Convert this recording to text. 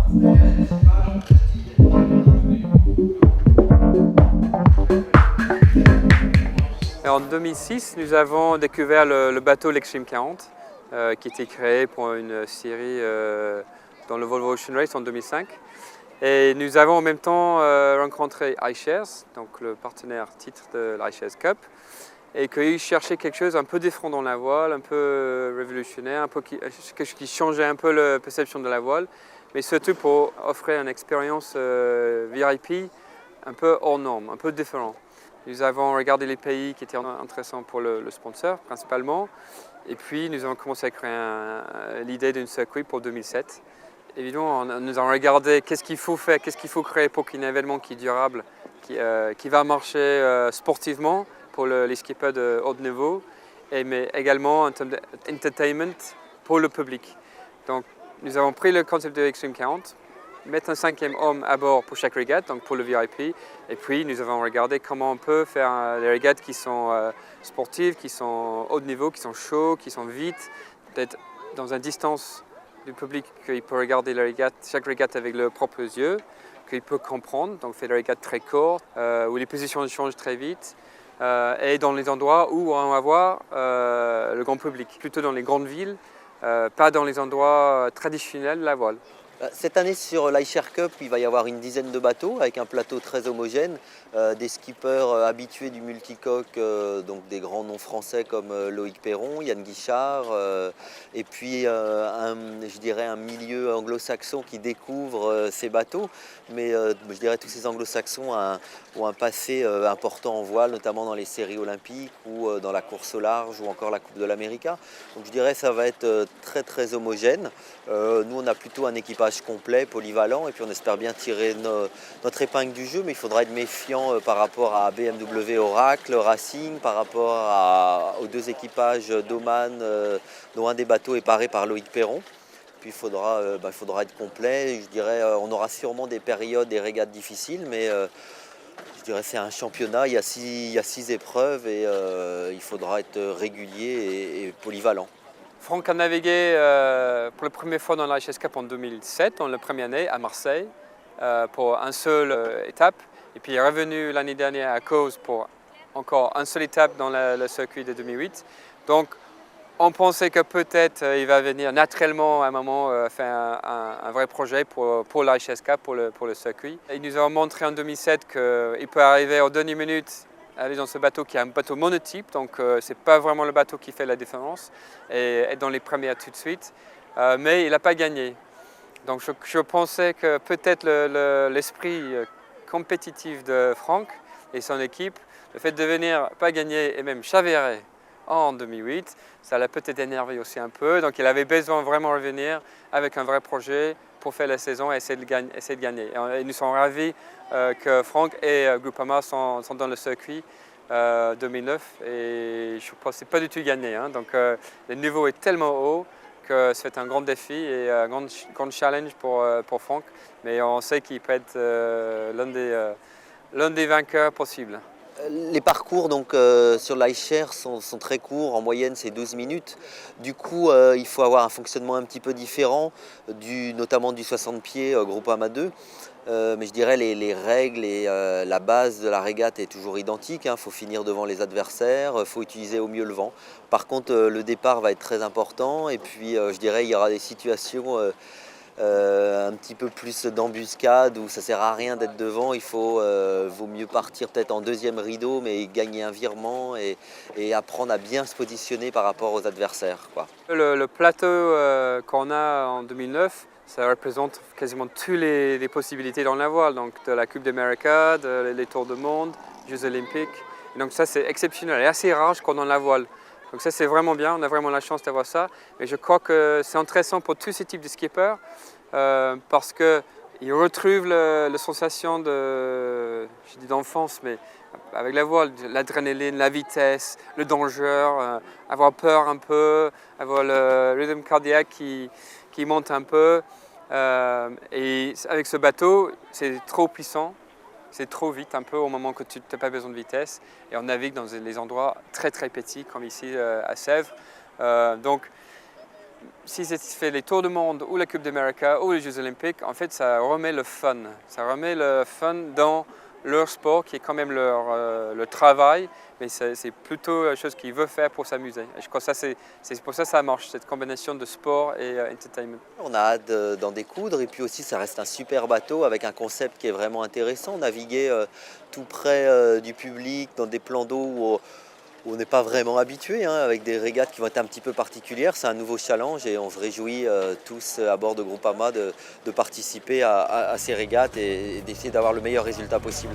En 2006, nous avons découvert le bateau l'Extreme 40 qui était créé pour une série dans le Volvo Ocean Race en 2005. Et nous avons en même temps rencontré iShares, donc le partenaire titre de l'iShares Cup, et qu'ils cherchaient quelque chose un peu différent dans la voile, un peu révolutionnaire, quelque chose qui changeait un peu la perception de la voile, mais surtout pour offrir une expérience VIP un peu hors norme, un peu différent. Nous avons regardé les pays qui étaient intéressants pour le sponsor principalement, et puis nous avons commencé à créer l'idée d'un circuit pour 2007. Évidemment, nous avons regardé qu'est-ce qu'il faut faire, qu'est-ce qu'il faut créer pour qu'il y ait un événement qui est durable, qui va marcher sportivement pour les skippers de haut niveau, mais également en termes d'entertainment pour le public. Donc nous avons pris le concept de Extreme 40, mettre un 5e homme à bord pour chaque régate, donc pour le VIP, et puis nous avons regardé comment on peut faire des régates qui sont sportives, qui sont haut niveau, qui sont chauds, qui sont vite, peut-être dans une distance du public qu'il peut regarder chaque régate avec leurs propres yeux, qu'il peut comprendre, donc faire des régates très courtes, où les positions changent très vite, et dans les endroits où on va voir le grand public, plutôt dans les grandes villes, pas dans les endroits traditionnels de la voile. Cette année sur l'iShares Cup, il va y avoir une dizaine de bateaux avec un plateau très homogène, des skippers habitués du multicoque, donc des grands noms français comme Loïc Perron, Yann Guichard, et puis je dirais un milieu anglo-saxon qui découvre ces bateaux, mais je dirais tous ces anglo-saxons ont un passé important en voile, notamment dans les séries olympiques ou dans la course au large ou encore la Coupe de l'América. Donc je dirais que ça va être très très homogène. Nous on a plutôt un équipage complet, polyvalent, et puis on espère bien tirer notre épingle du jeu, mais il faudra être méfiant par rapport à BMW Oracle, Racing, par rapport aux deux équipages d'Oman, dont un des bateaux est paré par Loïc Perron. Puis il faudra être complet. Je dirais on aura sûrement des périodes, des régates difficiles, mais je dirais c'est un championnat, il y a six épreuves et il faudra être régulier et polyvalent. Franck a navigué pour la première fois dans l'iShares Cup en 2007, dans la première année à Marseille, pour une seule étape. Et puis il est revenu l'année dernière à Causes pour encore une seule étape dans le circuit de 2008. Donc on pensait que peut-être il va venir naturellement à un moment faire un vrai projet pour l'iShares Cup, pour le circuit. Il nous a montré en 2007 qu'il peut arriver aux dernières minutes, aller dans ce bateau qui est un bateau monotype, donc ce n'est pas vraiment le bateau qui fait la différence, et être dans les premières tout de suite, mais il n'a pas gagné. Donc je pensais que peut-être l'esprit compétitif de Franck et son équipe, le fait de venir pas gagner et même chavirer en 2008, ça l'a peut-être énervé aussi un peu, donc il avait besoin vraiment de revenir avec un vrai projet pour faire la saison et essayer de gagner. Et nous sommes ravis que Franck et Groupama sont dans le circuit 2009 et je ne pensais pas du tout gagner. Hein. Donc le niveau est tellement haut que c'est un grand défi et un grand challenge pour Franck, mais on sait qu'il peut être l'un des vainqueurs possibles. Les parcours donc, sur l'iShares sont très courts, en moyenne c'est 12 minutes. Du coup il faut avoir un fonctionnement un petit peu différent, notamment du 60 pieds Groupama 2. Mais je dirais les règles et la base de la régate est toujours identique. Il faut finir devant les adversaires, il faut utiliser au mieux le vent. Par contre le départ va être très important et puis je dirais il y aura des situations un petit peu plus d'embuscade où ça ne sert à rien d'être devant, vaut mieux partir peut-être en deuxième rideau mais gagner un virement et apprendre à bien se positionner par rapport aux adversaires, quoi. Le plateau qu'on a en 2009, ça représente quasiment toutes les possibilités dans la voile, donc de la Coupe d'Amérique, les Tours du Monde, Jeux Olympiques. Et donc ça c'est exceptionnel et assez rare qu'on dans la voile. Donc ça c'est vraiment bien, on a vraiment la chance d'avoir ça. Mais je crois que c'est intéressant pour tous ces types de skippers parce qu'ils retrouvent la sensation d'enfance, mais avec la voile, l'adrénaline, la vitesse, le danger, avoir peur un peu, avoir le rythme cardiaque qui monte un peu. Et avec ce bateau, c'est trop puissant. C'est trop vite un peu au moment que tu n'as pas besoin de vitesse et on navigue dans des endroits très très petits comme ici à Sèvres. Donc si c'est fait les Tours du Monde ou la Coupe d'Amérique ou les Jeux Olympiques, en fait, ça remet le fun. Ça remet le fun dans leur sport qui est quand même le travail, mais c'est plutôt la chose qu'ils veulent faire pour s'amuser. Et je crois que c'est pour ça que ça marche, cette combinaison de sport et entertainment. On a hâte d'en découdre et puis aussi ça reste un super bateau avec un concept qui est vraiment intéressant. Naviguer tout près du public dans des plans d'eau où on n'est pas vraiment habitué, hein, avec des régates qui vont être un petit peu particulières. C'est un nouveau challenge et on se réjouit tous à bord de Groupama de participer à ces régates et d'essayer d'avoir le meilleur résultat possible.